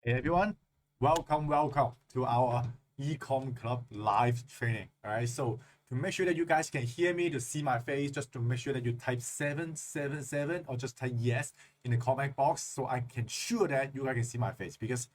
Hey everyone, welcome to our eCom Club live training. All right, so to make sure that you guys can hear me, to see my face, just to make sure that you type 777 or just type yes in the comment box so I can sure that you guys can see my face because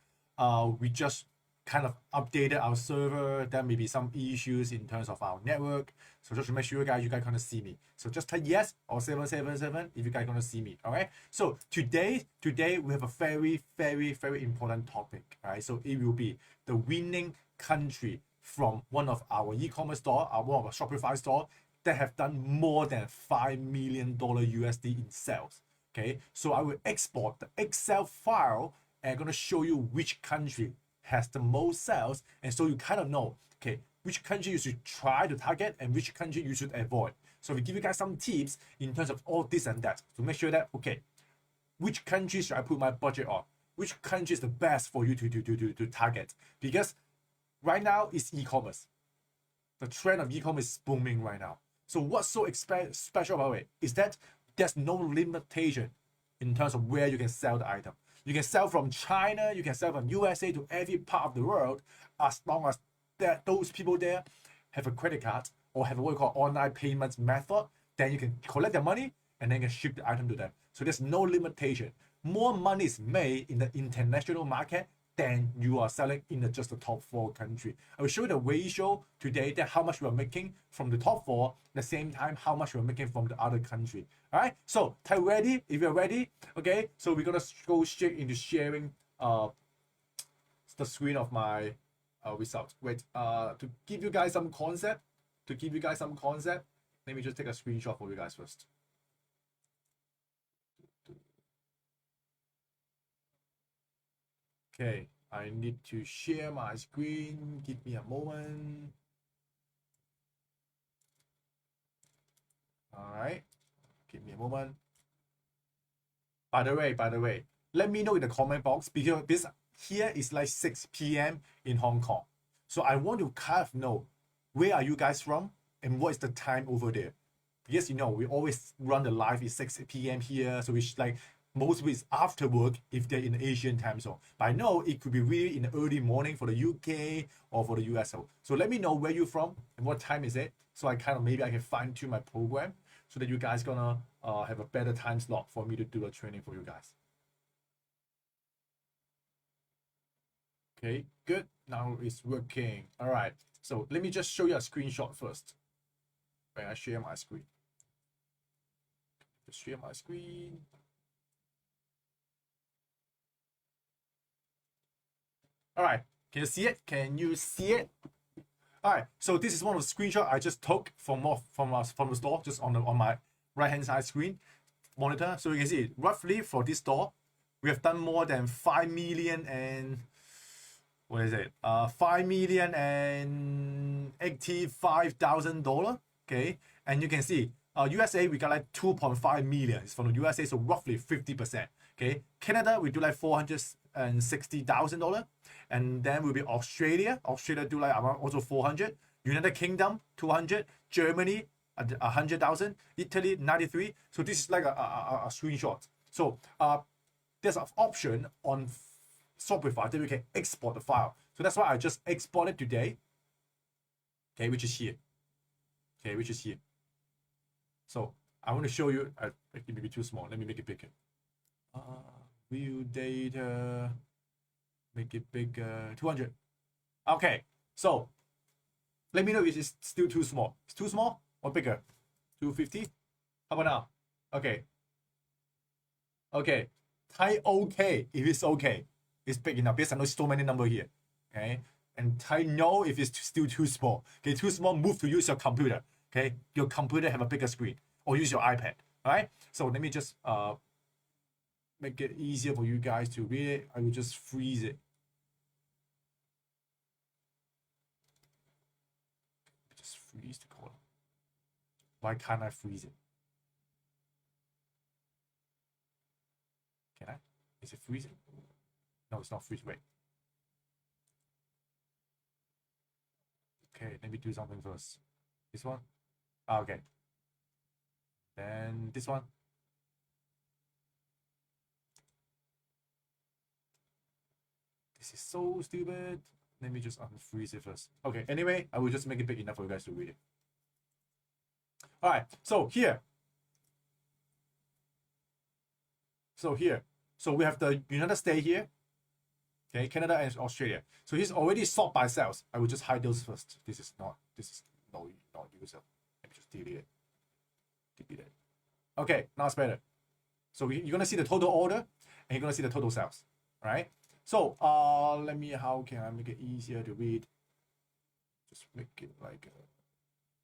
we just kind of updated our server. There may be some issues in terms of our network. So just to make sure you guys gonna see me. So just type yes or 777 if you guys gonna see me. All right. So today we have a very important topic. All right. So it will be the winning country from one of our e-commerce store, one of our Shopify store that have done more than $5 million USD in sales. Okay. So I will export the Excel file and I'm gonna show you which country has the most sales, and so you kind of know, okay, which country you should try to target and which country you should avoid. So we give you guys some tips in terms of all this and that to make sure that, okay, which country should I put my budget on? Which country is the best for you to target? Because right now it's e-commerce. The trend of e-commerce is booming right now. So what's so special about it is that there's no limitation in terms of where you can sell the item. You can sell from China, you can sell from USA to every part of the world, as long as those people there have a credit card or have what we call online payments method. Then you can collect their money and then you can ship the item to them. So there's no limitation. More money is made in the international market than you are selling in just the top 4 country. I will show you the ratio today that how much we are making from the top 4, at the same time how much we're making from the other country. All right, so type ready if you're ready. Okay, so we're gonna go straight into sharing the screen of my results. Wait, to give you guys some concept, let me just take a screenshot for you guys first. Okay, I need to share my screen. Give me a moment. All right, give me a moment. By the way, let me know in the comment box because this here is like 6 p.m. in Hong Kong. So I want to kind of know where are you guys from and what is the time over there. Because you know we always run the live at 6 p.m. here, so it's like most of it is after work if they're in the Asian time zone. But I know it could be really in the early morning for the UK or for the US. So let me know where you're from and what time is it, so I kind of maybe I can fine tune my program so that you guys gonna have a better time slot for me to do a training for you guys. Okay, good. Now it's working. All right. So let me just show you a screenshot first. When I share my screen. Just share my screen. All right. Can you see it? Can you see it? All right. So this is one of the screenshots I just took from the store, just on my right hand side screen monitor. So you can see roughly for this store, we have done more than 5 million and what is it? $5,085,000. Okay, and you can see USA we got like 2.5 million. It's from the USA, so roughly 50%. Okay, Canada we do like $460,000, and then will be Australia. Australia do like around also 400. United Kingdom 200. Germany 100,000. Italy 93. So this is like a screenshot. So there's an option on Shopify that we can export the file. So that's why I just exported today. Okay, which is here. Okay, which is here. So I want to show you. It may be too small. Let me make it bigger. View data. Make it bigger. 200. Okay. So let me know if it's still too small. It's too small or bigger? 250. How about now? Okay. Okay. Type OK if it's okay. It's big enough because I know so many number here. Okay. And type no if it's still too small. Okay, too small, move to use your computer. Okay, your computer have a bigger screen or use your iPad. All right. So let me just make it easier for you guys to read it. I will just freeze it. Just freeze the column. Why can't I freeze it? Can I? Is it freezing? No, it's not freezing. Wait. Okay, let me do something first. This one? Okay. Then this one. This is so stupid. Let me just unfreeze it first. Okay, anyway, I will just make it big enough for you guys to read it. All right, so here. So we have the United States here, okay, Canada and Australia. So he's already sort by sales. I will just hide those first. This is not user. Let me just delete it. Delete it. Okay, now it's better. So you're gonna see the total order and you're gonna see the total sales, right? So how can I make it easier to read? Just make it like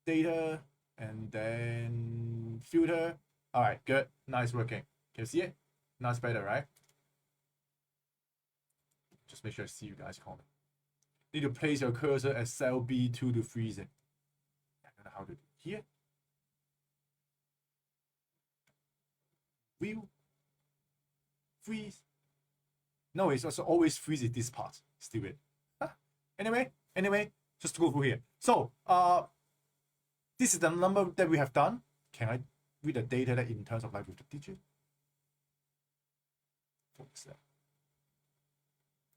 data and then filter. All right, good. Now it's working. Can you see it? Now it's better, right? Just make sure I see you guys comment. Need to place your cursor at cell B2 to freeze it. I don't know how to do it. Here. View. Freeze. No, it's also always freezes this part. Stupid. Anyway, just to go through here. So this is the number that we have done. Can I read the data that in terms of like with the digit? What's that?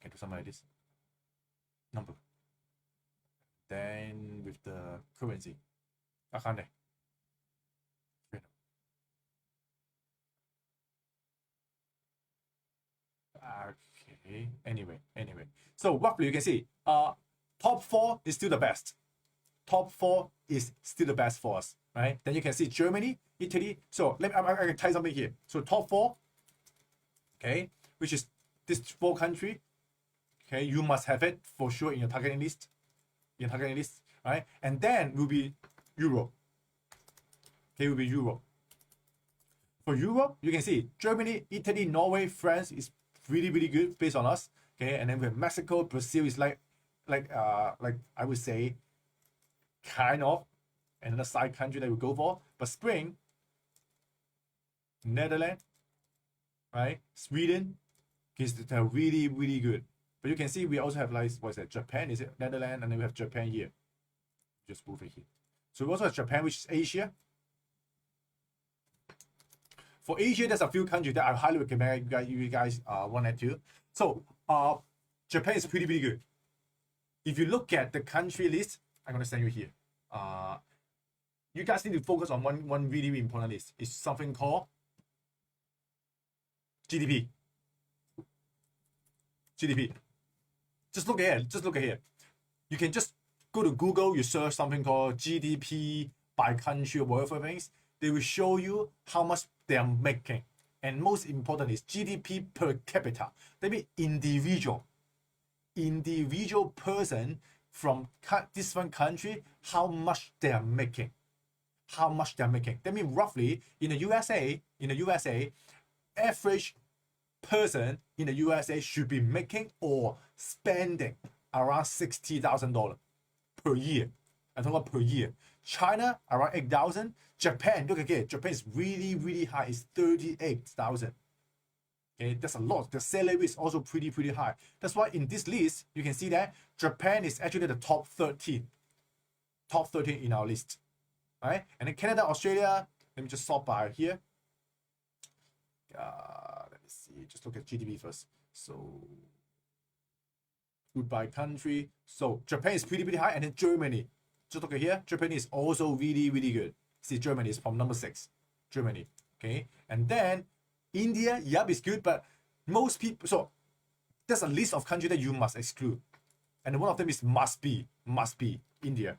Can do something like this. Number. Then with the currency. I can't. Okay. Anyway. So roughly you can see top 4 is still the best. Top 4 is still the best for us, right? Then you can see Germany, Italy. So I can type something here. So top 4, okay, which is this 4 country. Okay, you must have it for sure in your targeting list. Right? And then will be Europe. Okay, will be Europe. For Europe, you can see Germany, Italy, Norway, France is really good based on us. Okay, and then we have Mexico, Brazil is like I would say kind of another side country that we go for. But Spring, Netherlands, right? Sweden, is they're really good. But you can see we also have like what's that? Japan, is it Netherlands, and then we have Japan here. Just move it here. So we also have Japan, which is Asia. For Asia, there's a few countries that I highly recommend you guys wanted to. So Japan is pretty good. If you look at the country list, I'm gonna send you here. You guys need to focus on one really important list. It's something called GDP. Just look at here. You can just go to Google, you search something called GDP by country or whatever things. They will show you how much they are making. And most important is GDP per capita. That means individual person from different country, how much they are making. That means roughly in the USA, average person in the USA should be making or spending around $60,000 per year. I'm talking about per year. China around 8,000. Japan, look again. Japan is really high. It's 38,000. Okay, that's a lot. The salary is also pretty high. That's why in this list you can see that Japan is actually the top 13 in our list. Right? And then Canada, Australia. Let me just sort by here. Let me see. Just look at GDP first. So good by country. So Japan is pretty high, and then Germany. Just look at here. Japan is also really good. See, Germany is from number 6. Germany. Okay, and then India, yep, is good, but most people. So there's a list of countries that you must exclude, and one of them is must be India.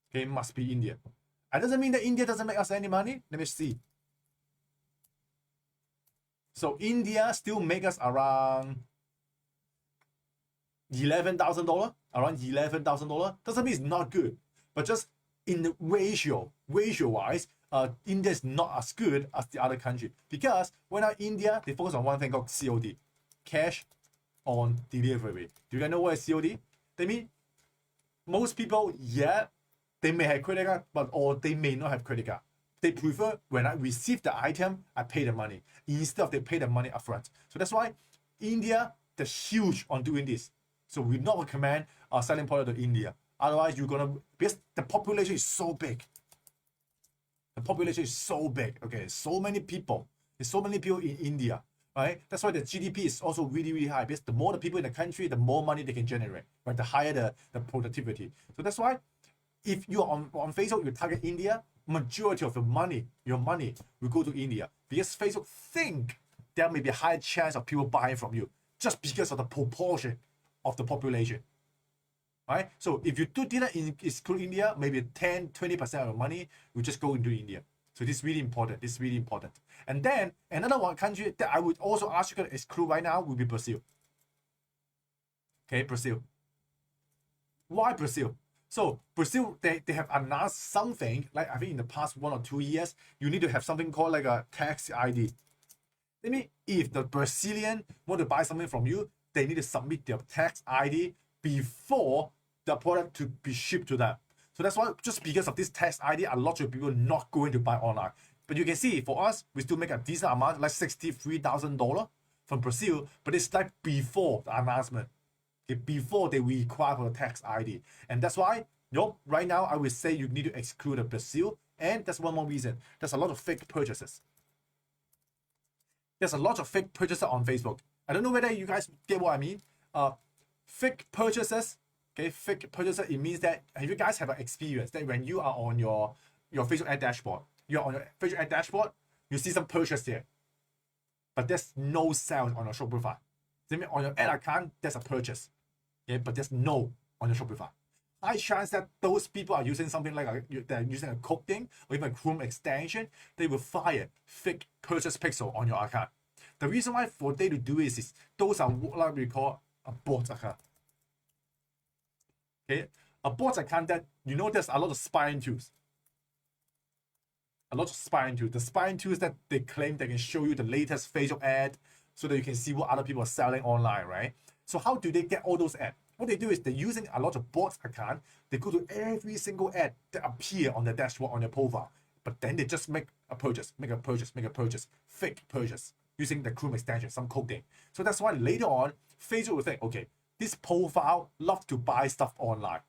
Okay, must be India. That doesn't mean that India doesn't make us any money. Let me see. So India still make us around $11,000. Around $11,000. Doesn't mean it's not good, but just in the ratio wise, India is not as good as the other country, because when India, they focus on one thing called COD, cash on delivery. Do you guys know what is COD? They mean most people, yeah, they may have credit card, or they may not have credit card. They prefer when I receive the item, I pay the money instead of they pay the money upfront. So that's why India, they're huge on doing this. So we not recommend selling product to India. Otherwise, you're gonna, because the population is so big. Okay, so many people. There's so many people in India. right? That's why the GDP is also really, really high, because the more the people in the country, the more money they can generate, right? The higher the productivity. So that's why if you're on Facebook, you target India, majority of your money will go to India, because Facebook think there may be a higher chance of people buying from you just because of the proportion of the population, right? So if you didn't exclude India, maybe 10-20% of your money will just go into India. So this is really important. This is really important. And then another one country that I would also ask you to exclude right now will be Brazil. Okay, Brazil. Why Brazil? So Brazil, they have announced something, like I think in the past 1 or 2 years, you need to have something called like a tax ID. That means if the Brazilian want to buy something from you, they need to submit their tax ID before the product to be shipped to them. So that's why, just because of this tax ID, a lot of people not going to buy online. But you can see for us, we still make a decent amount, like $63,000 from Brazil, but it's like before the announcement. Okay, before they require for the tax ID. And that's why, right now I would say you need to exclude Brazil. And that's one more reason. There's a lot of fake purchases. There's a lot of fake purchases on Facebook. I don't know whether you guys get what I mean. Fake purchases, okay, fake purchases, it means that if you guys have an experience that when you are on your Facebook ad dashboard, you're on your Facebook ad dashboard, you see some purchase there, but there's no sales on your Shopify. That means on your ad account, there's a purchase, okay, but there's no on your Shopify. High chance that those people are using something like they're using a code thing or even a Chrome extension, they will fire fake purchase pixel on your account. The reason why for they to do this is those are what we call a bot account. Okay, a bot account that there's a lot of spying tools. A lot of spying tools. The spying tools that they claim they can show you the latest Facebook ad so that you can see what other people are selling online, right? So how do they get all those ads? What they do is they're using a lot of bots account. They go to every single ad that appear on the dashboard on their profile, but then they just make a purchase, fake purchase using the Chrome extension, some coding. So that's why later on, Facebook will think, okay, this profile loves to buy stuff online.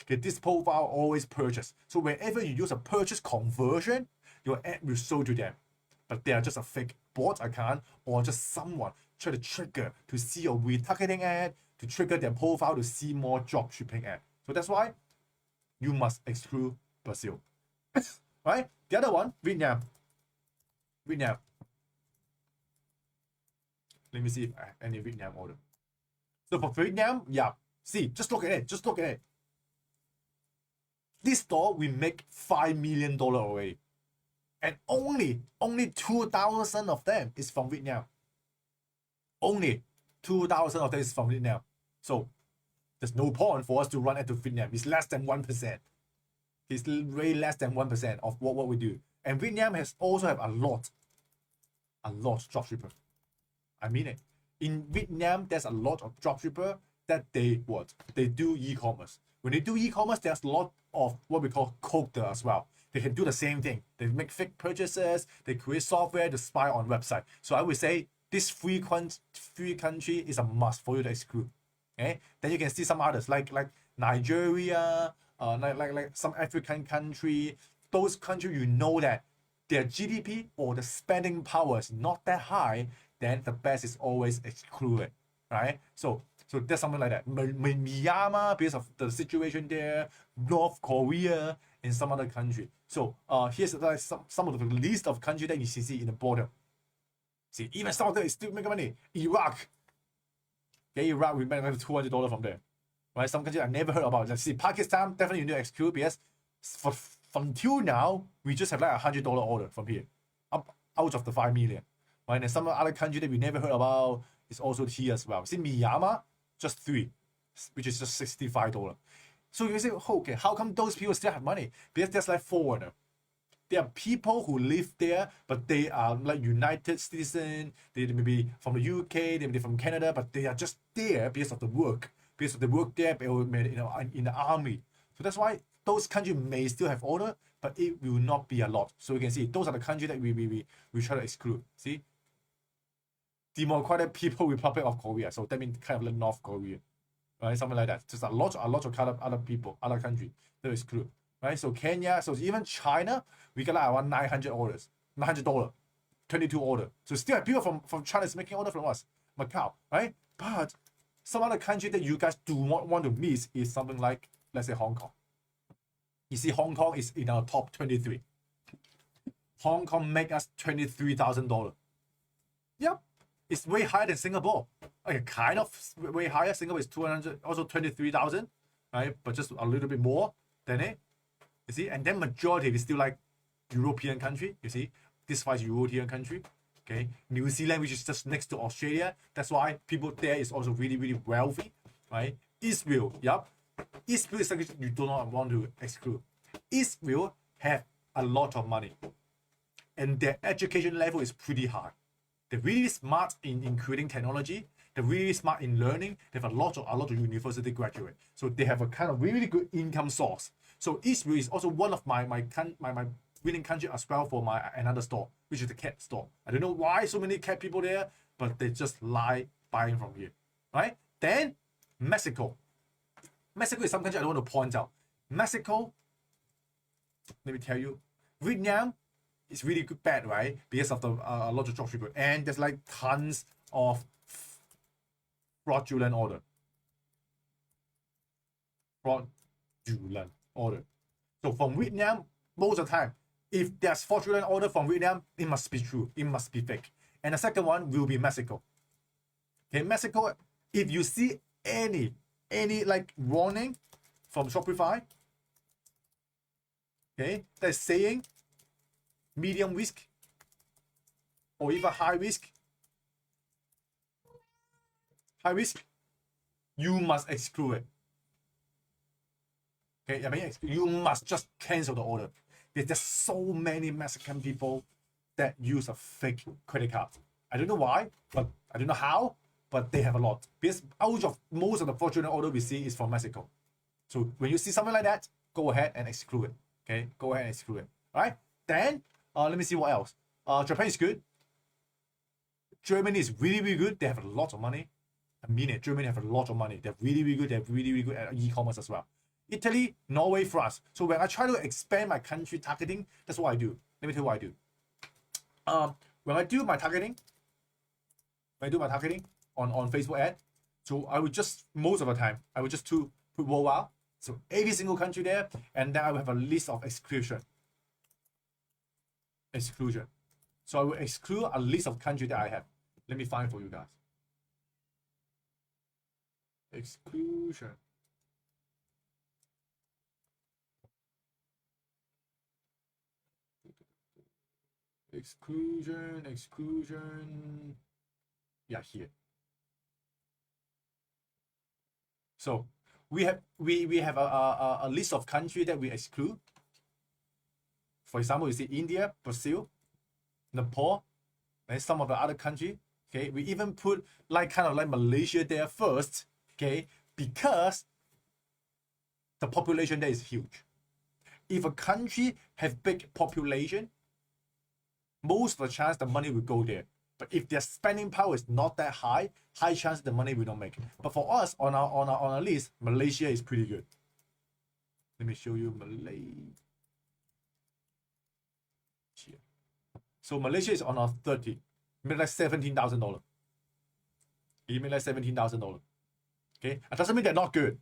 Okay, this profile always purchase. So whenever you use a purchase conversion, your ad will show to them. But they are just a fake bot account or just someone try to trigger to see a retargeting ad, to trigger their profile to see more dropshipping ad. So that's why you must exclude Brazil. Right? The other one, Vietnam. Let me see if I have any Vietnam order. So for Vietnam, yeah. See, just look at it. This store we make $5 million already. And only 2,000 of them is from Vietnam. Only 2,000 of them is from Vietnam. So there's no point for us to run into Vietnam. It's less than 1%. It's way less than 1% of what we do. And Vietnam has also have a lot of dropshipper. I mean it. In Vietnam, there's a lot of dropshipper that they do e-commerce. When they do e-commerce, there's a lot of what we call coder as well. They can do the same thing. They make fake purchases. They create software to spy on website. So I would say this three country is a must for you to exclude. Okay. Then you can see some others like Nigeria, like some African country. Those countries that their GDP or the spending power is not that high. Then the best is always excluded, right? So there's something like that. Myanmar, because of the situation there, North Korea, and some other country. So here's like some of the list of countries that you see in the bottom. See, even some of them still make money. Iraq. Okay, Iraq, we made like $200 from there. Right? Some countries I never heard about. Let's see, Pakistan, definitely you need to exclude because until now, we just have like $100 order from here. Out of the 5 million. Right? And some other country that we never heard about is also here as well. See, Myanmar, just 3, which is just $65. So you say, okay, how come those people still have money? Because there's like foreigner. There are people who live there, but they are like United citizens. They may be from the UK, they may be from Canada, but they are just there because of the work. Because of the work there, in the army. So that's why those countries may still have order, but it will not be a lot. So you can see those are the countries that we try to exclude. See, Democratic People Republic of Korea. So that means kind of like North Korea, right? Something like that. Just a lot of other people, other countries that exclude, right? So Kenya, so even China, we got like around 900 orders, $900. 22 order. So still have people from China is making order from us, Macau, right? But some other country that you guys do not want to miss is something like, let's say, Hong Kong. You see, Hong Kong is in our top 23. Hong Kong make us $23,000. Yep, it's way higher than Singapore. Okay, kind of way higher. Singapore is 200, also 23,000, right? But just a little bit more than it. You see, and then majority is still like European country. You see, this one is European country. Okay, New Zealand, which is just next to Australia. That's why people there is also really, really wealthy, right? Israel, yep. Israel is something you do not want to exclude. Israel have a lot of money, and their education level is pretty high. They're really smart in creating technology. They're really smart in learning. They have a lot of university graduate. So they have a kind of really good income source. So Israel is also one of my winning country as well for my another store, which is the cat store. I don't know why so many cat people there, but they just lie buying from here, right? Then Mexico. Mexico is some country I don't want to point out. Mexico, let me tell you, Vietnam is really good, bad, right? Because of the a lot of dropshipping, and there's like tons of fraudulent order. So from Vietnam, most of the time, if there's fraudulent order from Vietnam, it must be true. It must be fake. And the second one will be Mexico. Okay, Mexico, if you see any like warning from Shopify, okay, that's saying medium risk or even high risk, you must exclude it. Okay, I mean, you must just cancel the order. There's just so many Mexican people that use a fake credit card. I don't know why, but I don't know how, but they have a lot. Because out of most of the fraudulent order we see is from Mexico. So when you see something like that, go ahead and exclude it. Okay, go ahead and exclude it. All right, then let me see what else. Japan is good. Germany is really, really good. They have a lot of money. I mean it. Germany have a lot of money. They're really, really good. They're really, really good at e-commerce as well. Italy, Norway, France. So when I try to expand my country targeting, that's what I do. Let me tell you what I do. When I do my targeting, on Facebook ad, so I would just, most of the time, I would just put worldwide. So every single country there, and then I will have a list of exclusion. So I will exclude a list of countries that I have. Let me find for you guys. Exclusion. Yeah, here. So we have a list of countries that we exclude. For example, you see India, Brazil, Nepal, and some of the other countries. Okay, we even put like kind of like Malaysia there first. Okay, because the population there is huge. If a country have big population, most of the chance the money will go there. But if their spending power is not that high chance the money will not make. But for us on our list, Malaysia is pretty good. Let me show you Malaysia. So Malaysia is on our 30. It made like $17,000. It made like $17,000. Okay, it doesn't mean they're not good.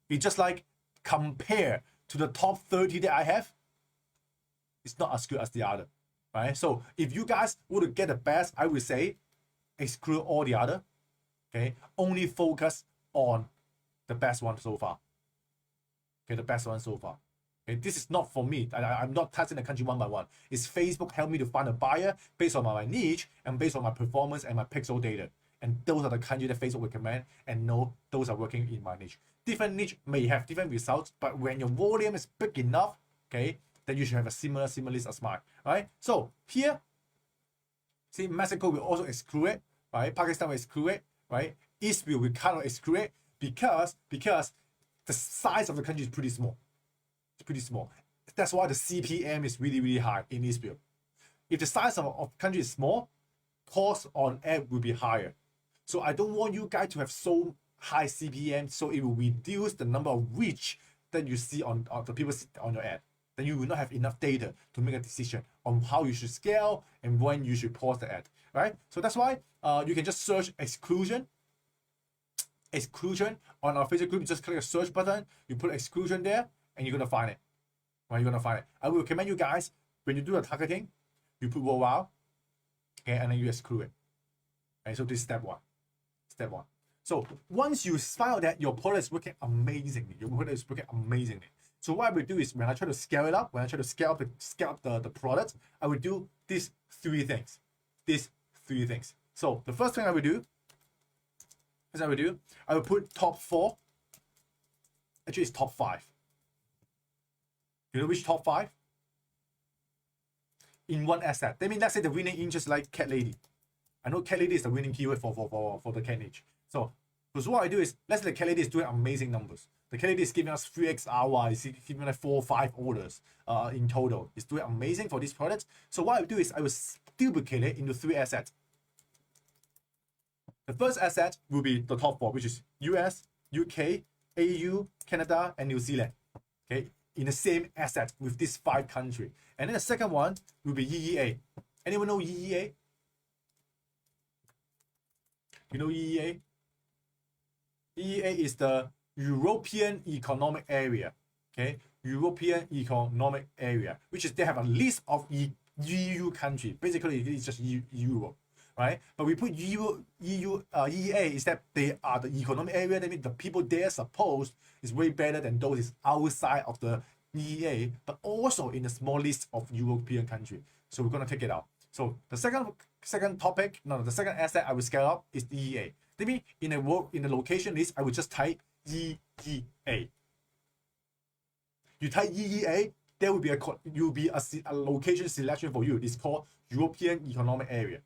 It's just like compare to the top 30 that I have, it's not as good as the other. Right? So if you guys want to get the best, I would say exclude all the other. Okay, only focus on the best one so far. Okay, the best one so far. Okay, this is not for me. I'm not testing the country one by one. It's Facebook help me to find a buyer based on my niche and based on my performance and my pixel data. And those are the countries that Facebook recommend and know those are working in my niche. Different niche may have different results, but when your volume is big enough, okay, then you should have a similar list as mine, right? So here, see, Mexico will also exclude it, right? Pakistan will exclude it, right? Israel will kind of exclude it because the size of the country is pretty small. It's pretty small. That's why the CPM is really, really high in Israel. If the size of country is small, cost on ad will be higher. So I don't want you guys to have so high CPM, so it will reduce the number of reach that you see on the people on your ad. then you will not have enough data to make a decision on how you should scale and when you should pause the ad, right? So that's why you can just search exclusion on our Facebook group. You just click a search button, you put exclusion there, and you're gonna find it. Right? You're gonna find it. I will recommend you guys, when you do the targeting, you put worldwide, okay, and then you exclude it. Okay, so this is step one. So once you find out that your product is working amazingly, so what I will do is when I try to scale it up, when I try to scale up the product, I will do these three things. So the first thing I will do is I will put top 4. Actually, it's top 5. You know which top 5? In one asset. That means, let's say the winning interest like cat lady. I know cat lady is the winning keyword for the cat niche. So what I do is, let's say the cat lady is doing amazing numbers. The cat lady is giving us 3x ROI, it's giving like 4 or 5 orders in total. It's doing amazing for this product. So what I will do is I will duplicate it into 3 assets. The first asset will be the top 4, which is US, UK, AU, Canada, and New Zealand. Okay, in the same asset with these 5 countries. And then the second one will be EEA. Anyone know EEA? You know EEA? EEA is the European Economic Area. Okay, European Economic Area, which is they have a list of EU countries. Basically, it's just Europe, right? But we put EEA is that they are the economic area. That means the people there supposed is way better than those is outside of the EEA, but also in a small list of European countries. So we're gonna take it out. So the second asset I will scale up is EEA. That means in the location list, I will just type EEA. You type EEA, there will be a location selection for you. It's called European Economic Area,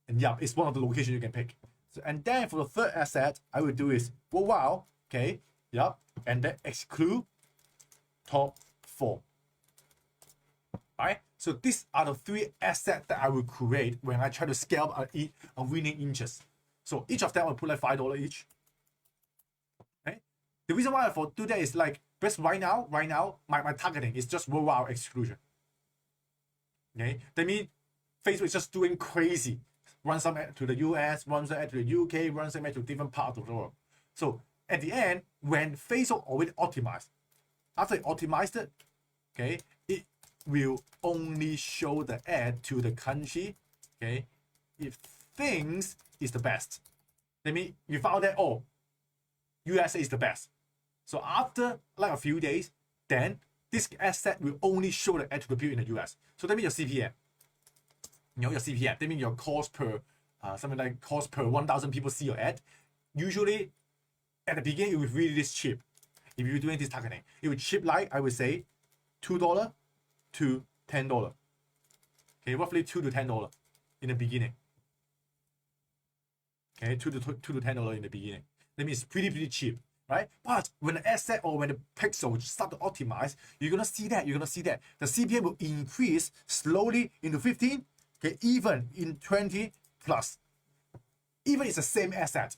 and yeah, it's one of the locations you can pick. So, and then for the third asset, I will do is wow, okay, yeah, and then exclude top 4. Alright, so these are the 3 assets that I will create when I try to scale up a winning interest. So each of them will put like $5 each. Okay, the reason why I do that is like, because right now, my targeting is just worldwide exclusion. Okay, that means Facebook is just doing crazy. Run some ad to the US, run some ad to the UK, run some ad to different parts of the world. So at the end, when Facebook already optimized, after it optimized it, okay, it will only show the ad to the country, okay, if things is the best. That means you found that, oh, USA is the best. So after like a few days, then this asset will only show the ad to the people in the US. So that means your CPM. You know, your CPM, that means your cost per, something like cost per 1,000 people see your ad. Usually, at the beginning, it will really this cheap. If you're doing this targeting, it will cheap like, I would say, $2 to $10. Okay, roughly $2 to $10 in the beginning. Okay, $2 to $10 in the beginning. That means it's pretty cheap, right? But when the asset or when the pixel start to optimize, you're gonna see that. The CPM will increase slowly into 15, okay, even in 20 plus. Even it's the same asset,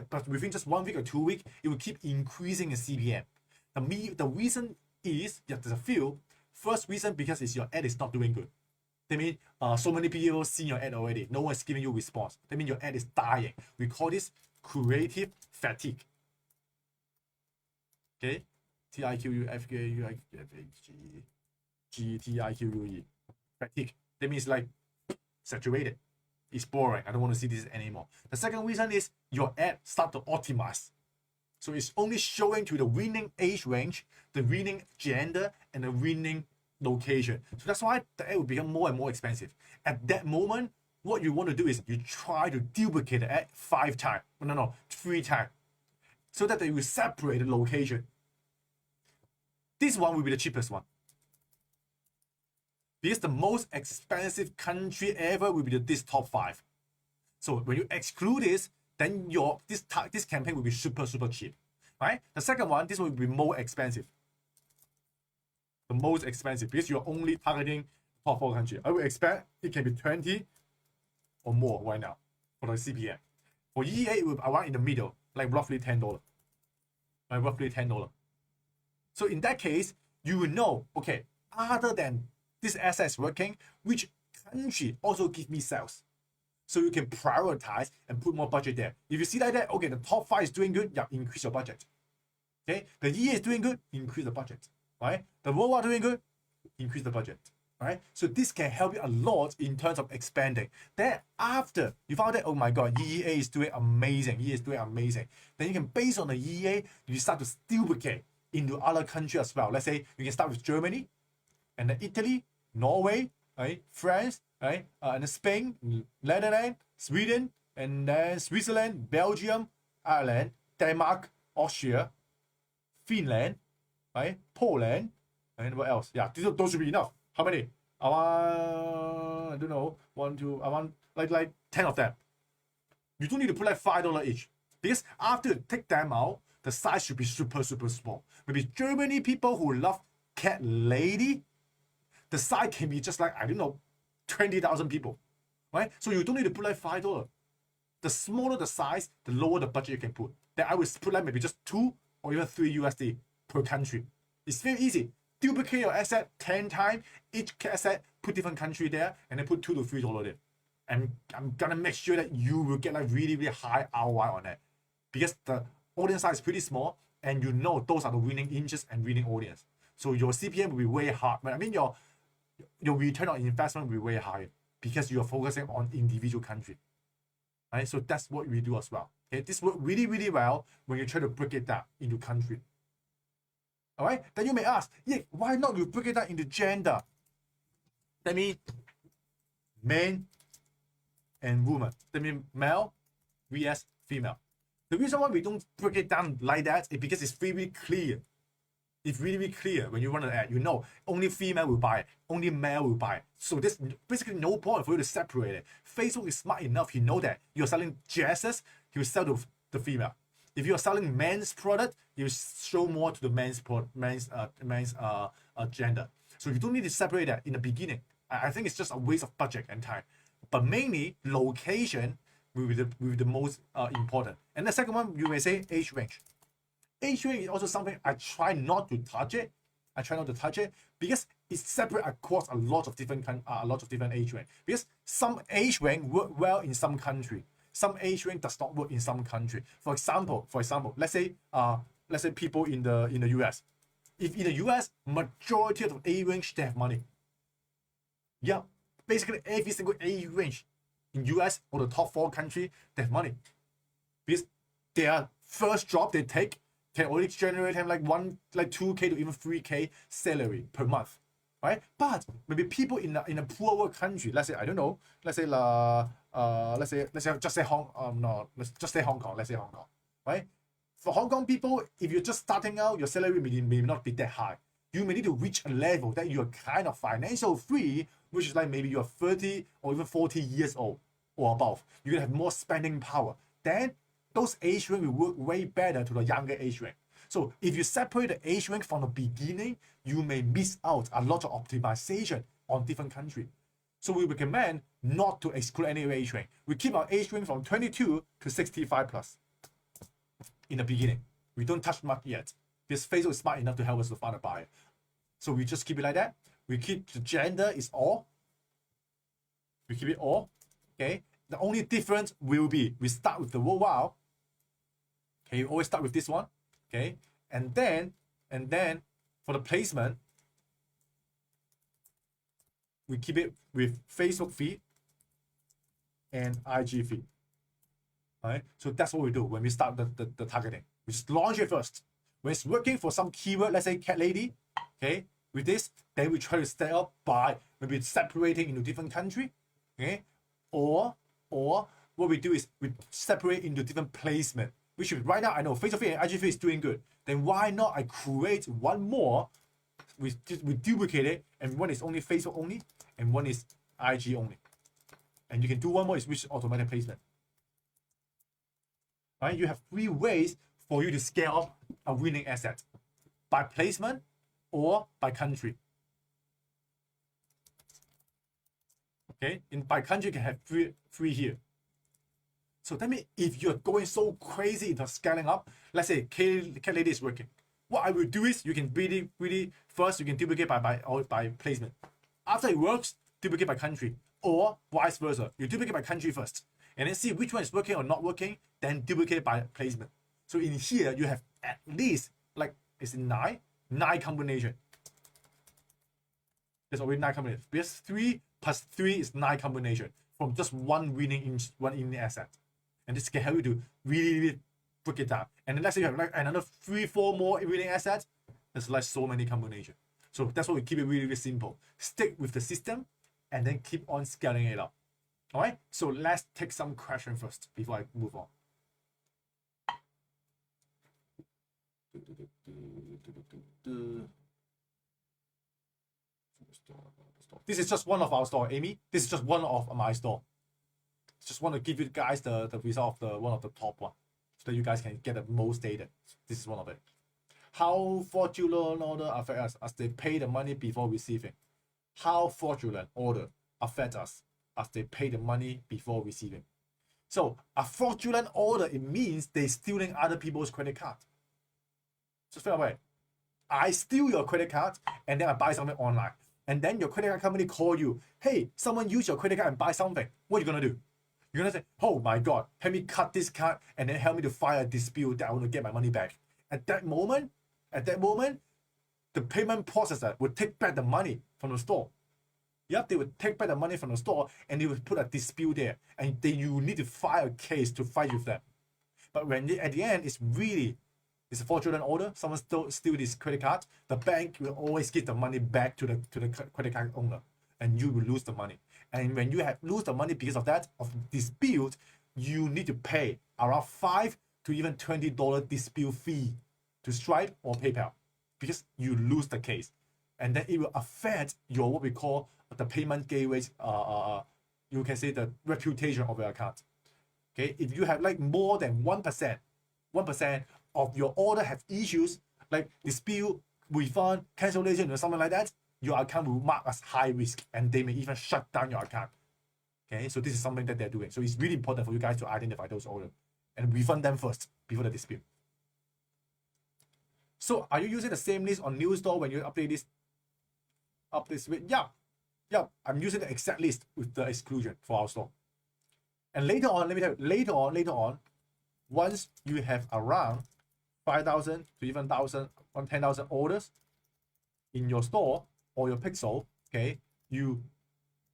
but within just 1 week or 2 weeks, it will keep increasing in CPM. The reason is, yeah, there's a few. First reason, because your ad is not doing good. That means so many people see your ad already. No one's giving you response. That means your ad is dying. We call this creative fatigue. Okay? TIQUFGTIQUE. Fatigue. That means like saturated. It's boring. I don't want to see this anymore. The second reason is your ad start to optimize. So it's only showing to the winning age range, the winning gender, and the winning location. So that's why the ad will become more and more expensive. At that moment, what you want to do is you try to duplicate the ad 5 times. No, 3 times. So that they will separate the location. This one will be the cheapest one. Because the most expensive country ever will be this top 5. So when you exclude this, then this campaign will be super cheap, right? The second one, this one will be more expensive. The most expensive, because you're only targeting top 4 countries. I would expect it can be 20 or more right now for the CPM. For EEA, it will be around in the middle, like roughly $10. Like roughly $10. So in that case, you will know, okay, other than this asset is working, which country also give me sales. So you can prioritize and put more budget there. If you see like that, okay, the top 5 is doing good, yeah, increase your budget. Okay, the EA is doing good, increase the budget. Right? The worldwide doing good, increase the budget. Right? So this can help you a lot in terms of expanding. Then after you found that, oh my god, EA is doing amazing, EA is doing amazing. Then you can, based on the EA, you start to duplicate into other countries as well. Let's say you can start with Germany, and then Italy, Norway, right? France, right? And then Spain, Netherlands, Sweden, and then Switzerland, Belgium, Ireland, Denmark, Austria, Finland, right? Poland, and what else? Yeah, those should be enough. How many? I don't know, I want like 10 of them. You don't need to put like $5 each. Because after you take them out, the size should be super small. Maybe Germany people who love cat lady, the size can be just like, I don't know, 20,000 people. Right? So you don't need to put like $5. The smaller the size, the lower the budget you can put. Then I will put like maybe just 2 or even 3 USD per country. It's very easy. Duplicate your asset 10 times, each asset put different country there, and then put $2 to $3 there. And I'm gonna make sure that you will get like really high ROI on that. Because the audience size is pretty small, and you know those are the winning interest and winning audience. So your CPM will be way high. I mean your return on investment will be way higher because you are focusing on individual country. Right? So that's what we do as well. Okay, this works really well when you try to break it down into country. All right, then you may ask, yeah, why not you break it down into gender? That means men and woman. That means male vs female. The reason why we don't break it down like that is because it's really clear. It's really clear when you run an ad. You know, only female will buy it, only male will buy it. So there's basically no point for you to separate it. Facebook is smart enough. He know that you're selling dresses, he will sell to the female. If you're selling men's product, you show more to the men's gender. So you don't need to separate that in the beginning. I think it's just a waste of budget and time. But mainly location will be the most important. And the second one, you may say age range. Age range is also something I try not to touch it. Because it's separate across a lot of different age range. Because some age range work well in some country. Some age range does not work in some country. For example, let's say people in the US. If in the US, majority of the age range they have money. Yeah, basically every single age range in US or the top 4 countries they have money. Because their first job they take can only generate them like 2K to even 3K salary per month. Right? But maybe people in a poorer country, let's say just say Hong Kong, right? For Hong Kong people, if you're just starting out, your salary may not be that high. You may need to reach a level that you're kind of financial free, which is like maybe you're 30 or even 40 years old or above. You're gonna have more spending power. Then those age range will work way better to the younger age range. So if you separate the age range from the beginning, you may miss out a lot of optimization on different countries. So we recommend not to exclude any age range. We keep our age range from 22 to 65 plus in the beginning. We don't touch much yet. Because Facebook is smart enough to help us to find a buyer. So we just keep it like that. We keep the gender is all. We keep it all. Okay. The only difference will be we start with the worldwide. Okay, you always start with this one. Okay, and then for the placement, we keep it with Facebook feed and IG feed. All right, so that's what we do when we start the targeting. We just launch it first. When it's working for some keyword, let's say cat lady, okay, with this, then we try to step up by maybe separating into different country, okay, or what we do is we separate into different placement. Which right now I know Facebook feed and IG feed is doing good. Then why not I create one more? We duplicate it, and one is only Facebook only, and one is IG only. And you can do one more is which is automatic placement. Right? You have 3 ways for you to scale up a winning asset: by placement or by country. Okay, by country you can have three here. So that means if you're going so crazy into scaling up, let's say cat lady is working. what I will do is you can really first you can duplicate by placement. After it works, duplicate by country, or vice versa. You duplicate by country first, and then see which one is working or not working, then duplicate by placement. So in here you have at least like is it nine combination. There's already 9 combinations. Because 3 plus 3 is 9 combination from just one winning asset. And this can help you to really break it down. And then let's say you have like another 3-4 more winning assets. There's like so many combinations. So that's why we keep it really simple. Stick with the system and then keep on scaling it up. All right. So let's take some questions first before I move on. This is just one of our store, Amy. This is just one of my store. Just want to give you guys the result of one of the top one, so that you guys can get the most data. This is one of it. How fraudulent order affect us as they pay the money before receiving? How fraudulent order affect us as they pay the money before receiving? So a fraudulent order, it means they stealing other people's credit card. Just fair away. I steal your credit card and then I buy something online. And then your credit card company call you, hey, someone use your credit card and buy something. What are you gonna do? You're gonna say, oh my God, help me cut this card and then help me to file a dispute that I want to get my money back. At that moment, the payment processor would take back the money from the store. Yep, they would take back the money from the store and they would put a dispute there. And then you need to file a case to fight with them. But when at the end, it's a fraudulent order, someone steal this credit card, the bank will always give the money back to the credit card owner, and you will lose the money. And when you lose the money because of that, of dispute, you need to pay around $5 to even $20 dispute fee to Stripe or PayPal, because you lose the case. And then it will affect your what we call the payment gateways, you can say the reputation of your account. Okay, if you have like more than 1% of your order have issues like dispute, refund, cancellation, or something like that, your account will mark as high risk and they may even shut down your account. Okay, so this is something that they're doing. So it's really important for you guys to identify those orders and refund them first before the dispute. So are you using the same list on new store when you update this? Yeah, I'm using the exact list with the exclusion for our store. And later on, let me tell you, later on, once you have around 5,000 to even 10,000 orders in your store or your pixel, okay, you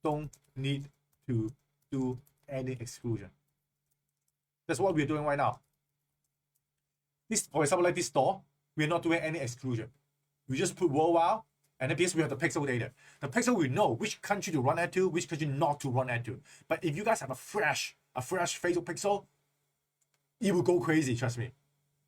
don't need to do any exclusion. That's what we're doing right now. This, for example, like this store, we're not doing any exclusion. We just put worldwide, and then because we have the pixel data. The pixel will know which country to run ad to, which country not to run ad to. But if you guys have a fresh Facebook pixel, it will go crazy, trust me.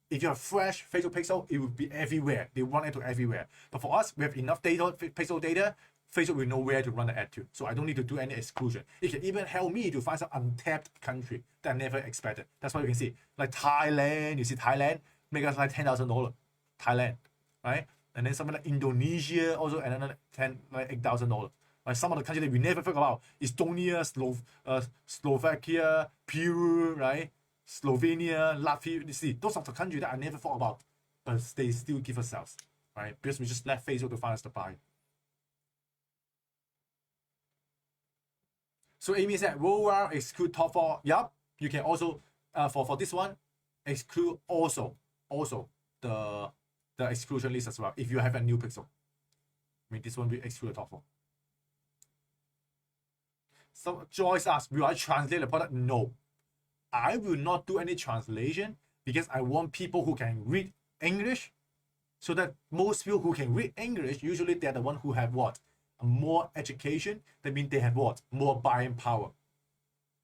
If you have fresh Facebook pixel, it will be everywhere. They run ad to everywhere. But for us, we have enough data, pixel data, Facebook will know where to run the ad to. So I don't need to do any exclusion. It can even help me to find some untapped country that I never expected. That's why you can see, like Thailand, you see Thailand, make us like $10,000. Thailand, right? And then something like Indonesia, also another $8,000. Like some of the countries that we never think about, Estonia, Slovakia, Peru, right? Slovenia, Latvia, you see, those are the countries that I never thought about, but they still give us sales, right? Because we just left Facebook to find us the buy. So Amy said, worldwide exclude top 4. Yup, you can also, for this one, exclude also the exclusion list as well, if you have a new pixel. I mean, this one will exclude the top 4. So Joyce asks, will I translate the product? No. I will not do any translation because I want people who can read English, so that most people who can read English, usually they're the one who have what? More education. That means they have what? More buying power.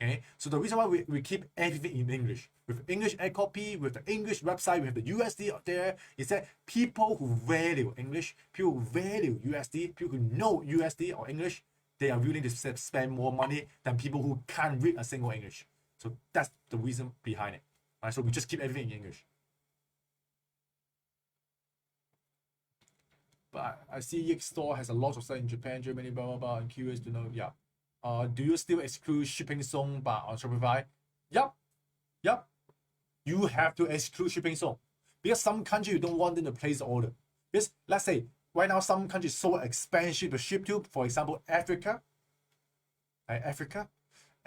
Okay, so the reason why we keep everything in English, with English ad copy, with the English website, we have the USD out there, is that people who value English, people who value USD, people who know USD or English, they are willing to spend more money than people who can't read a single English. So that's the reason behind it. Right? So we just keep everything in English. But I see Yik Store has a lot of stuff in Japan, Germany, blah, blah, blah. I'm curious to know, yeah. Do you still exclude shipping zone on Shopify? Yep. You have to exclude shipping zone. Because some country you don't want them to place the order. Because let's say right now some countries so expensive to ship to, for example, Africa. Africa.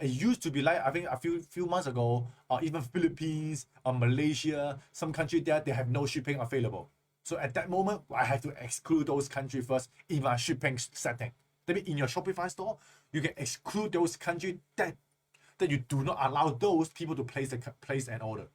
It used to be like, I think a few months ago, or even Philippines or Malaysia, some country there, they have no shipping available. So at that moment, I have to exclude those countries first in my shipping setting. That means in your Shopify store, you can exclude those countries that you do not allow those people to place an order.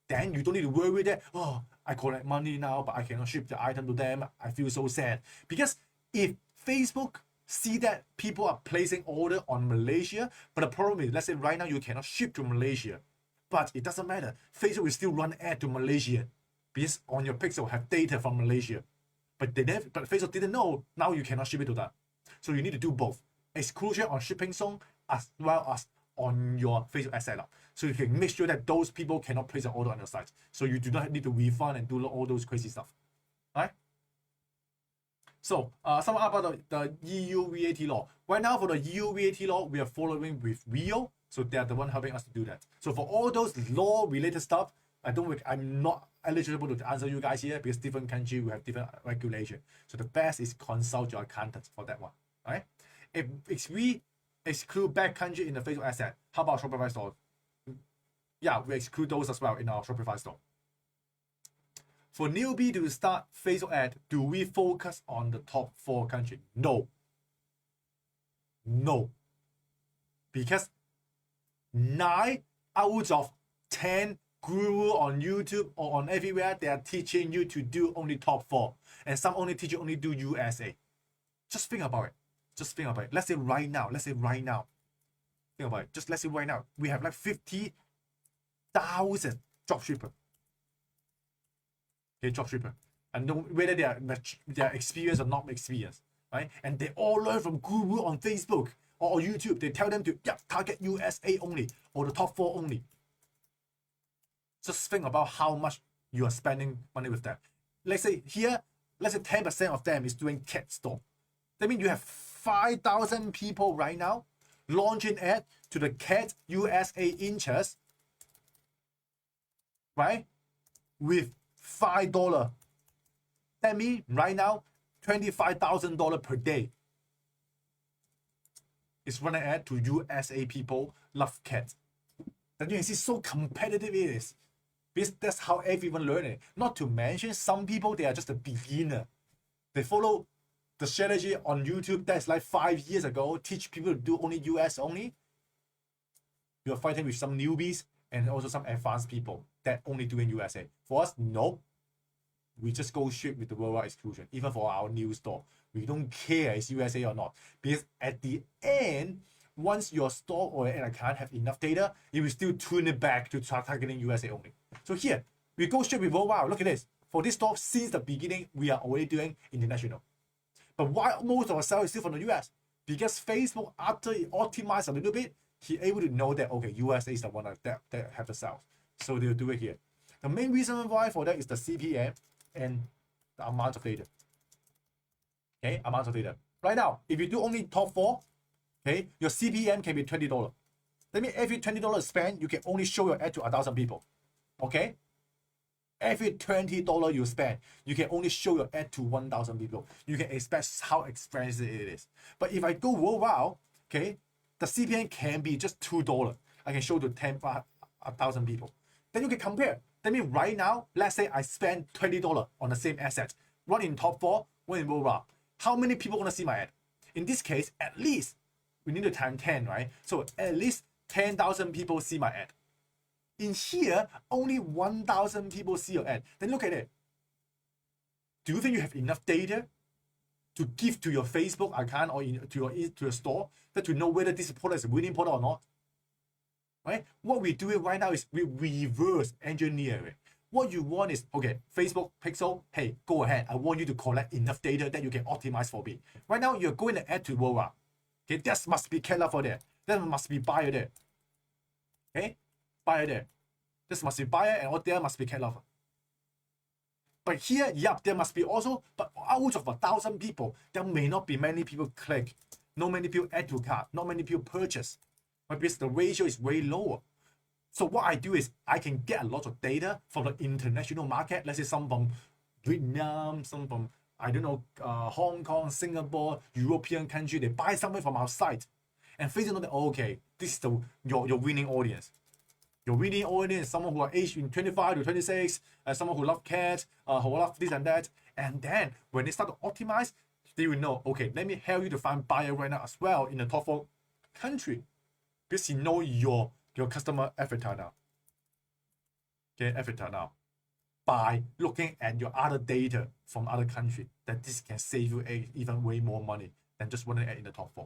Then you don't need to worry that, oh, I collect money now, but I cannot ship the item to them. I feel so sad. Because if Facebook see that people are placing order on Malaysia, but the problem is, let's say right now you cannot ship to Malaysia, but it doesn't matter. Facebook will still run ad to Malaysia because on your pixel have data from Malaysia. But Facebook didn't know, now you cannot ship it to them. So you need to do both. Exclusion on shipping zone as well as on your Facebook ad setup. So you can make sure that those people cannot place an order on your site. So you do not need to refund and do all those crazy stuff. All right? So some about the EU VAT law. Right now for the EU VAT law, we are following with Rio. So they are the one helping us to do that. So for all those law related stuff, I'm not eligible to answer you guys here because different country will have different regulation. So the best is consult your accountant for that one. All right? If we exclude back country in the Facebook asset, how about Shopify store? Yeah, we exclude those as well in our Shopify store. For newbie to start Facebook ad, do we focus on the top 4 countries? No. No. Because 9 out of 10 guru on YouTube or on everywhere, they are teaching you to do only top 4. And some only teach you only do USA. Just think about it. Just think about it. Let's say right now. Think about it. Let's say right now. We have like 50,000 dropshipper. Okay, dropshipper. And whether they are experienced or not experienced. Right? And they all learn from guru on Facebook or YouTube. They tell them to target USA only or the top 4 only. Just think about how much you are spending money with them. Let's say 10% of them is doing cat store. That means you have 5,000 people right now launching ad to the cat USA interest, right? With $5. That means right now $25,000 per day is running ad to USA people love cats. That you can see so competitive it is. Because that's how everyone learn it. Not to mention some people, they are just a beginner. They follow the strategy on YouTube that's like 5 years ago, teach people to do only US only. You're fighting with some newbies and also some advanced people that only do in USA. For us, no. We just go straight with the worldwide exclusion. Even for our new store, we don't care it's USA or not. Because at the end, once your store or an account have enough data, it will still tune it back to start targeting USA only. So here, we go straight with worldwide. Look at this. For this store, since the beginning, we are already doing international. But why most of our sales is still from the US? Because Facebook, after it optimized a little bit, he able to know that, okay, USA is the one that have the sales. So they'll do it here. The main reason why for that is the CPM and the amount of data. Okay, amount of data. Right now, if you do only top 4, okay, your CPM can be $20. That means every $20 spent, you can only show your ad to 1,000 people. Okay? Every $20 you spend, you can only show your ad to 1,000 people. You can expect how expensive it is. But if I go worldwide, okay, the CPM can be just $2. I can show to 1,000 people. Then you can compare. That means right now, let's say I spend $20 on the same asset. One in top 4, one in worldwide. How many people want to see my ad? In this case, at least, we need to times 10, right? So at least 10,000 people see my ad. In here, only 1,000 people see your ad. Then look at it. Do you think you have enough data to give to your Facebook account or to your store that to know whether this product is a winning product or not? Right? What we're doing right now is we reverse engineering. What you want is, okay, Facebook Pixel, hey, go ahead. I want you to collect enough data that you can optimize for me. Right now, you're going to add to worldwide. Okay, that must be catalog for there. That must be buyer there. Okay, buyer there. This must be buyer and all there must be catalog. But here, there must be also, but out of 1,000 people, there may not be many people click, not many people add to cart, not many people purchase. But because the ratio is way lower. So what I do is I can get a lot of data from the international market. Let's say some from Vietnam, some from, I don't know, Hong Kong, Singapore, European country. They buy something from our site. And Facebook know that, okay, this is your winning audience. Your winning audience, someone who are aged in 25 to 26, someone who love cats, who love this and that. And then when they start to optimize, they will know, okay, let me help you to find buyer right now as well in the top 4 country. Because you know your customer avatar now. Okay, avatar now. By looking at your other data from other country, that this can save you even way more money than just running ad in the top 4.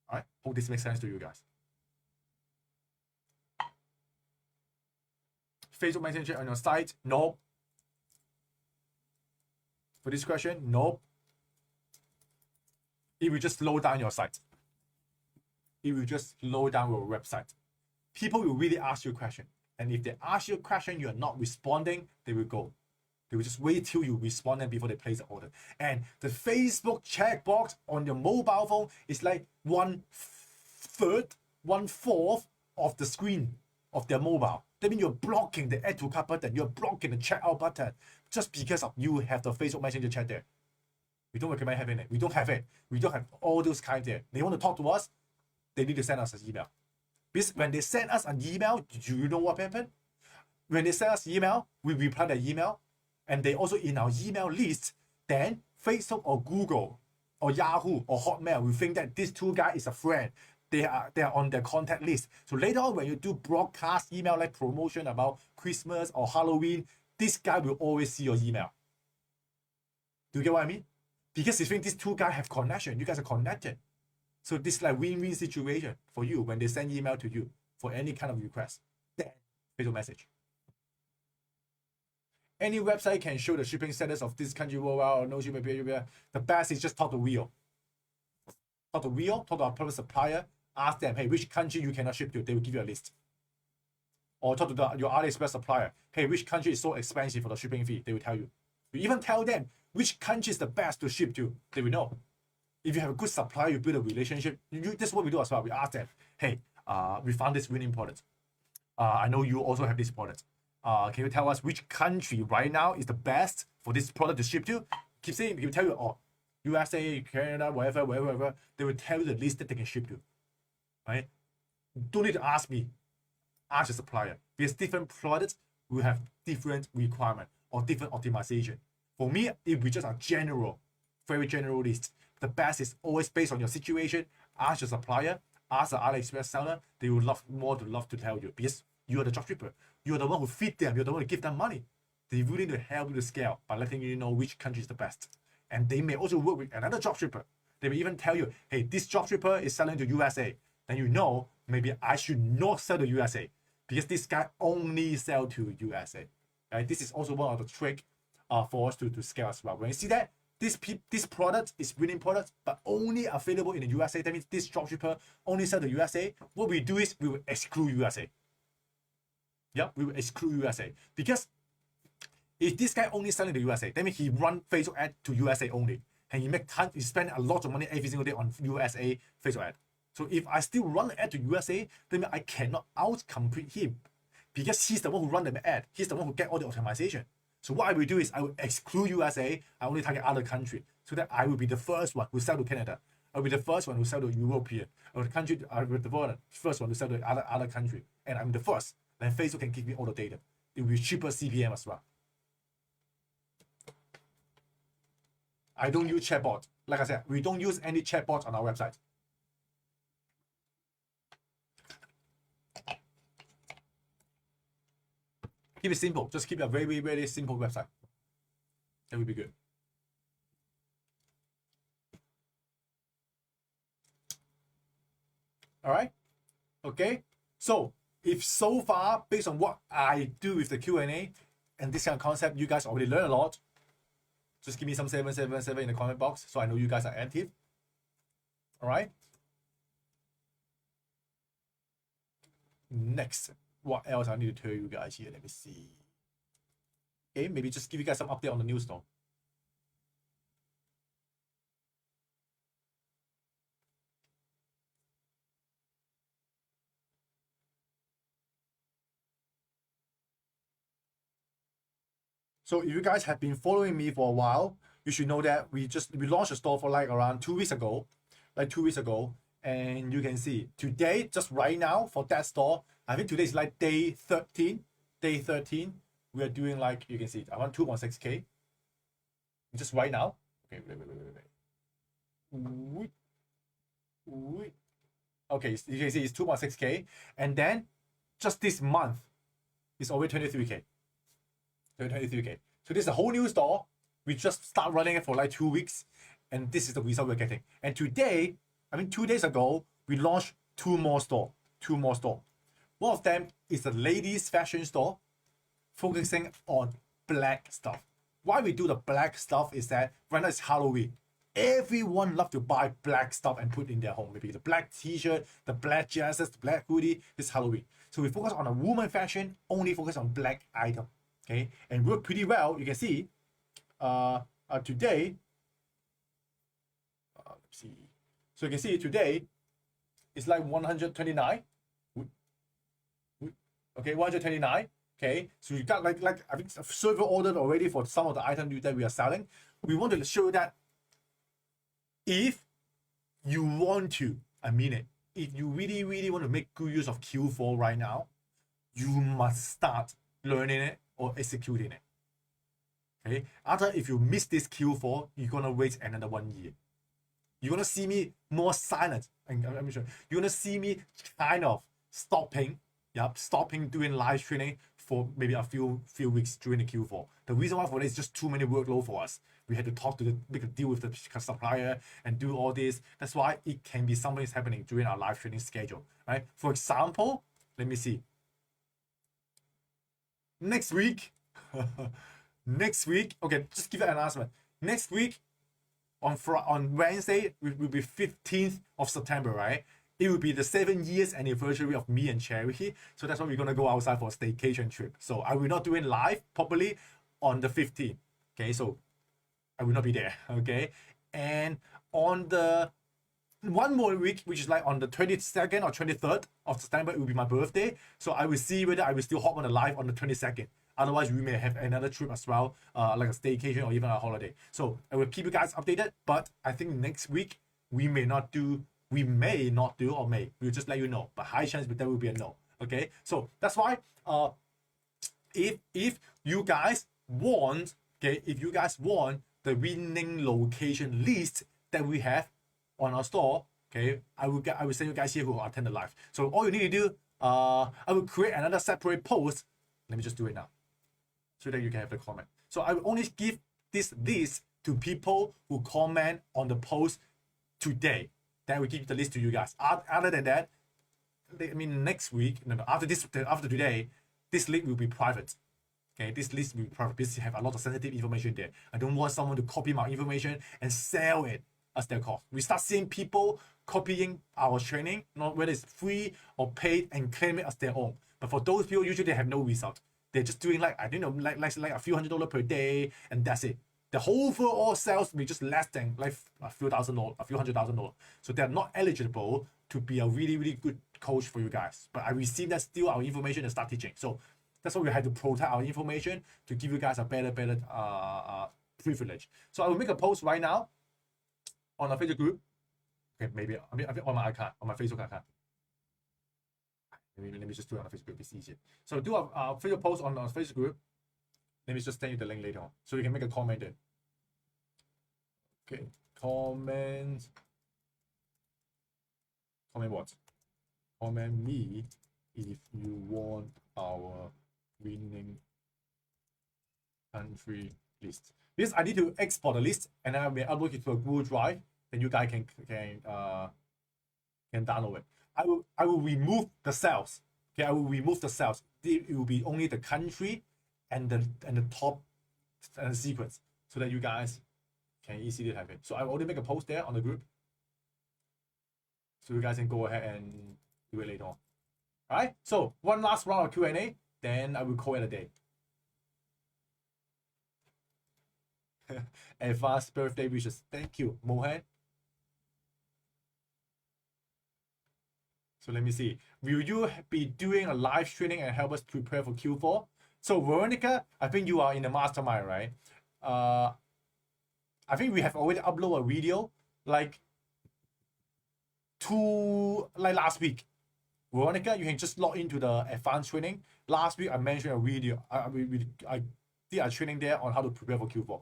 All right, hope this makes sense to you guys. Facebook Messenger on your site? Nope. For this question, nope. It will just slow down your site. It will just slow down your website. People will really ask you a question. And if they ask you a question, you're not responding, they will go. They will just wait till you respond before they place the order. And the Facebook chat box on your mobile phone is like 1/3, 1/4 of the screen of their mobile. That means you're blocking the add to cart button, you're blocking the checkout button, just because of you have the Facebook Messenger chat there. We don't recommend having it. We don't have it. We don't have all those kinds there. They want to talk to us, they need to send us an email. Because when they send us an email, do you know what happened? When they send us email, we reply the email, and they also in our email list. Then Facebook or Google or Yahoo or Hotmail will think that these 2 guys is a friend. They are on their contact list. So later on, when you do broadcast email like promotion about Christmas or Halloween, this guy will always see your email. Do you get what I mean? Because you think these 2 guys have connection. You guys are connected. So this is like win-win situation for you when they send email to you for any kind of request. Then Facebook message. Any website can show the shipping status of this country worldwide or no shipping. The best is just talk to Rio. Talk to Rio, talk to our private supplier, ask them, hey, which country you cannot ship to? They will give you a list. Or talk to your AliExpress supplier, hey, which country is so expensive for the shipping fee? They will tell you. You even tell them which country is the best to ship to. They will know. If you have a good supplier, you build a relationship. This is what we do as well. We ask them, hey, we found this winning product. I know you also have this product. Can you tell us which country right now is the best for this product to ship to? Keep saying, he will tell you, oh, USA, Canada, wherever. They will tell you the list that they can ship to. Right? Don't need to ask me. Ask the supplier. Because different products will have different requirement or different optimization. For me, it will be just a general, very general list. The best is always based on your situation. Ask your supplier, ask the AliExpress seller. They will love to tell you because you are the dropshipper. You are the one who feed them. You're the one who give them money. They're willing to help you to scale by letting you know which country is the best. And they may also work with another dropshipper. They may even tell you, hey, this dropshipper is selling to USA. Then you know maybe I should not sell to USA because this guy only sell to USA. Right? This is also one of the trick for us to scale as well. When you see that this product is winning product, but only available in the USA, that means this dropshipper only sell to USA. What we do is we will exclude USA. Yeah, we will exclude USA because if this guy only selling to USA, that means he run Facebook ad to USA only, and he spend a lot of money every single day on USA Facebook ad. So if I still run the ad to USA, then I cannot out-compete him because he's the one who run the ad. He's the one who get all the optimization. So what I will do is I will exclude USA. I only target other country so that I will be the first one who sell to Canada. I will be the first one who sell to European. Or the country I will be the first one to sell to other country. And I'm the first. Then Facebook can give me all the data. It will be cheaper CPM as well. I don't use chatbot. Like I said, we don't use any chatbot on our website. Keep it simple. Just keep a very, very simple website. That will be good. All right. Okay. So if so far, based on what I do with the Q&A and this kind of concept, you guys already learn a lot. Just give me some 777 in the comment box so I know you guys are active. All right. Next, what else I need to tell you guys here? Let me see. Okay, maybe just give you guys some update on the news though. So if you guys have been following me for a while, you should know that we launched a store for like around 2 weeks ago, and you can see today, just right now for that store, I think today is like day 13. Day 13, we are doing like, you can see around 2.6k. Just right now. Okay, wait. Okay, you can see it's 2.6k, and then just this month, it's already 23k. 23k. So this is a whole new store. We just start running it for like 2 weeks, and this is the result we're getting. And today, I mean 2 days ago, we launched two more store. One of them is a ladies fashion store, focusing on black stuff. Why we do the black stuff is that right now it's Halloween. Everyone love to buy black stuff and put in their home. Maybe the black t-shirt, the black jackets, the black hoodie. It's Halloween. So we focus on a woman fashion, only focus on black item. Okay, and work pretty well. You can see today, let's see. So you can see today, it's like 129. Okay, 129. Okay, so you got like I think a server ordered already for some of the items that we are selling. We want to show that if you want to, I mean it, if you really want to make good use of Q4 right now, you must start learning it or executing it. Okay, after if you miss this Q4, you're gonna wait another 1 year. You're gonna see me more silent, and I'm sure you're gonna see me kind of stopping doing live training for maybe a few weeks during the Q4. The reason why for this is just too many workload for us. We had to talk to make a deal with the supplier and do all this. That's why it can be something is happening during our live training schedule, right? For example, let me see. Next week, okay, just give an announcement. Next week, on Wednesday, will be 15th of September, right? It will be the 7 years anniversary of me and Cherry. So that's why we're gonna go outside for a staycation trip. So I will not do it live properly on the 15th. Okay, so I will not be there. Okay, and on the one more week, which is like on the 22nd or 23rd of September, it will be my birthday. So I will see whether I will still hop on the live on the 22nd. Otherwise, we may have another trip as well, like a staycation or even a holiday. So I will keep you guys updated. But I think next week we may not do, or may. We'll just let you know. But high chance that will be a no. Okay. So that's why if you guys want, the winning location list that we have on our store, okay, I will send you guys here who attend the live. So all you need to do, I will create another separate post. Let me just do it now, so that you can have the comment. So I will only give this list to people who comment on the post today. Then we give the list to you guys. Other than that, I mean next week, after today, this link will be private. Okay, this list will be private because you have a lot of sensitive information there. I don't want someone to copy my information and sell it as their cost. We start seeing people copying our training, not whether it's free or paid, and claim it as their own. But for those people, usually they have no result. They're just doing like, I don't know, like a few $100 per day, and that's it. The whole overall sales will be just less than like a few $100,000. So they're not eligible to be a really good coach for you guys. But I receive that still our information and start teaching. So that's why we have to protect our information to give you guys a better privilege. So I will make a post right now on our Facebook group. Okay, maybe on my account, on my Facebook account. Let me just do it on the Facebook group. It's easier. So do a Facebook post on our Facebook group. Let me just send you the link later on, so you can make a comment there. Okay, comment what? Comment me if you want our winning country list. Because I need to export the list and then I will upload it to a Google Drive, then you guys can download it. I will remove the cells. Okay, I will remove the cells. It will be only the country and the top and the sequence, so that you guys can easily have it. So I will already make a post there on the group, so you guys can go ahead and do it later on. All right. So one last round of Q&A, then I will call it a day. Advanced birthday wishes. Thank you, Mohan. So let me see. Will you be doing a live training and help us prepare for Q4? So Veronica, I think you are in the mastermind, right? I think we have already uploaded a video like last week. Veronica, you can just log into the advanced training. Last week I mentioned a video. I did a training there on how to prepare for Q4.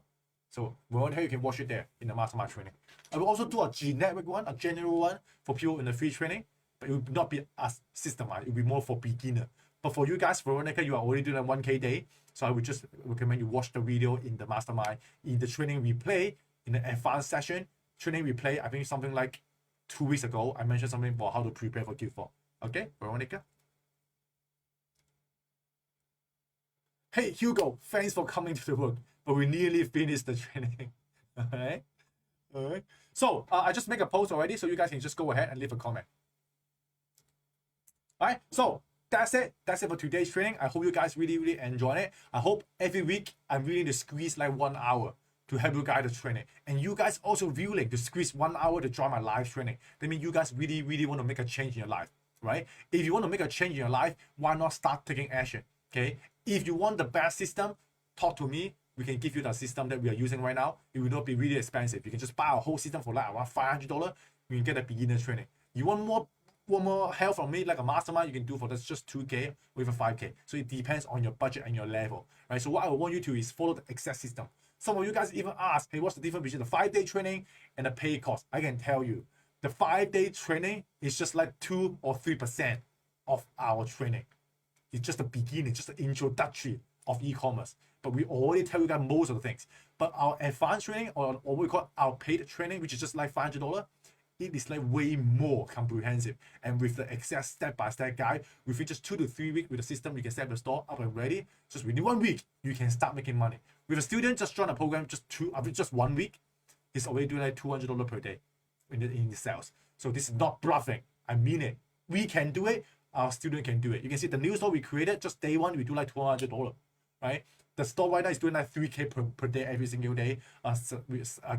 So Veronica, you can watch it there in the mastermind training. I will also do a generic one, a general one for people in the free training, but it will not be as systemized. It will be more for beginner. But for you guys, Veronica, you are already doing a 1K day. So I would just recommend you watch the video in the mastermind. In the training replay, in the advanced session, training replay, I think something like 2 weeks ago, I mentioned something about how to prepare for Q4. Okay, Veronica? Hey, Hugo, thanks for coming to the work, but we nearly finished the training. Alright? Alright. So, I just make a post already, so you guys can just go ahead and leave a comment. Alright, so that's it. That's it for today's training. I hope you guys really enjoy it. I hope every week I'm willing to squeeze like 1 hour to help you guys the training. And you guys also willing to squeeze 1 hour to join my live training. That means you guys really want to make a change in your life, right? If you want to make a change in your life, why not start taking action, okay? If you want the best system, talk to me. We can give you the system that we are using right now. It will not be really expensive. You can just buy a whole system for like around $500. You can get a beginner training. You want more help from me, like a mastermind, you can do for that's just 2K or even 5K. So it depends on your budget and your level, right? So what I want you to is follow the exact system. Some of you guys even ask, hey, what's the difference between the 5-day training and the pay cost? I can tell you, the 5-day training is just like 2 or 3% of our training. It's just the beginning, just the introductory of e-commerce. But we already tell you guys most of the things. But our advanced training, or what we call our paid training, which is just like $500, it is like way more comprehensive. And with the exact step-by-step guide, within just 2 to 3 weeks with the system, you can set the store up and ready. Just within 1 week, you can start making money. With a student just join a program just 1 week, he's already doing like $200 per day in the sales. So this is not bluffing. I mean it. We can do it. Our student can do it. You can see the new store we created, just day 1, we do like $200, right? The store right now is doing like 3K per day every single day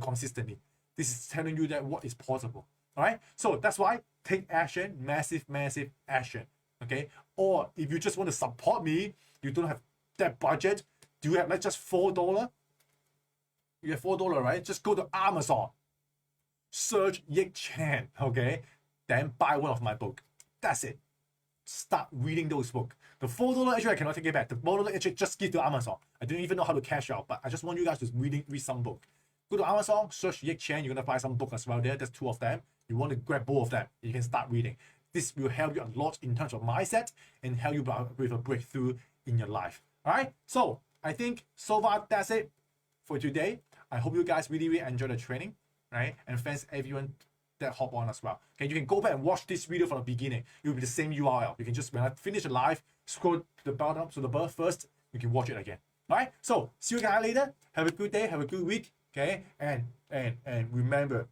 consistently. This is telling you that what is possible. All right. So that's why take action, massive action. Okay. Or if you just want to support me, you don't have that budget. Do you have like just $4? You have $4, right? Just go to Amazon, search Yik Chan. Okay. Then buy one of my book. That's it. Start reading those books. The $4 actually I cannot take it back. The $4 actually just give to Amazon. I don't even know how to cash out, but I just want you guys to read some book. Go to Amazon, search Yik Chan. You're gonna find some book as well there. There's 2 of them. You want to grab both of them. You can start reading. This will help you a lot in terms of mindset and help you with a breakthrough in your life. All right. So I think so far that's it for today. I hope you guys really enjoy the training, right? And thanks everyone that hop on as well. Okay, you can go back and watch this video from the beginning. It will be the same URL. You can just, when I finish the live, scroll to the bottom to the birth first. You can watch it again. All right. So see you guys later. Have a good day. Have a good week. Okay, and remember,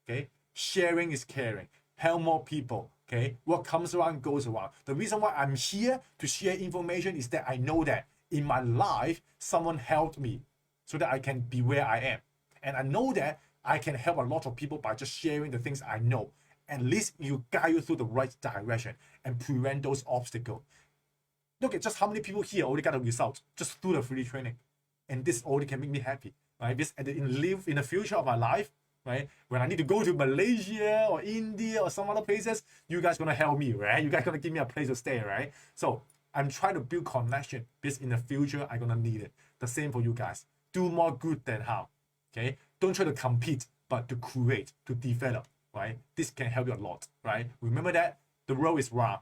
okay, sharing is caring. Help more people. Okay, what comes around goes around. The reason why I'm here to share information is that I know that in my life someone helped me so that I can be where I am, and I know that I can help a lot of people by just sharing the things I know. At least you guide you through the right direction and prevent those obstacles. Look at just how many people here already got a result just through the free training, and this already can make me happy. Right, because in the future of my life, right, when I need to go to Malaysia or India or some other places, you guys gonna help me, right? You guys gonna give me a place to stay, right? So I'm trying to build connection because in the future I'm gonna need it. The same for you guys. Do more good than harm. Okay, don't try to compete, but to create, to develop. Right, this can help you a lot. Right, remember that the road is round.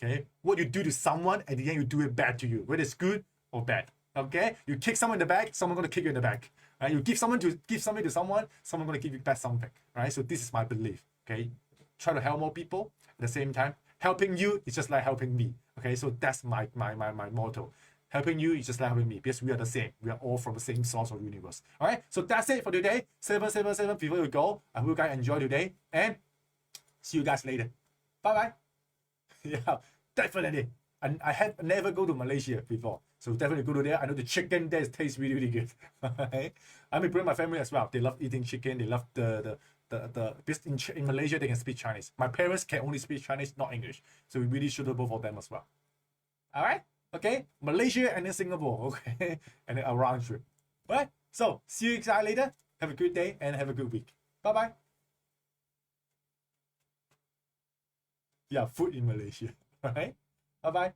Okay, what you do to someone, at the end you do it back to you, whether it's good or bad. Okay, you kick someone in the back, someone gonna kick you in the back. Right, you give something to someone gonna give you back something. Right, so this is my belief. Okay, try to help more people at the same time. Helping you is just like helping me. Okay, so that's my motto. Helping you is just like helping me because we are the same. We are all from the same source of universe. All right, so that's it for today. 777 before you go. I hope you guys enjoy today and see you guys later. Bye bye. Yeah, definitely. And I have never go to Malaysia before, so definitely go to there. I know the chicken there tastes really good. I may bring my family as well. They love eating chicken. They love because in Malaysia they can speak Chinese. My parents can only speak Chinese, not English, so it's really suitable for them as well. All right. Okay, Malaysia and then Singapore. Okay, and then a round trip. All right. So see you guys later. Have a good day and have a good week. Bye bye. Yeah, food in Malaysia. All right. Bye bye.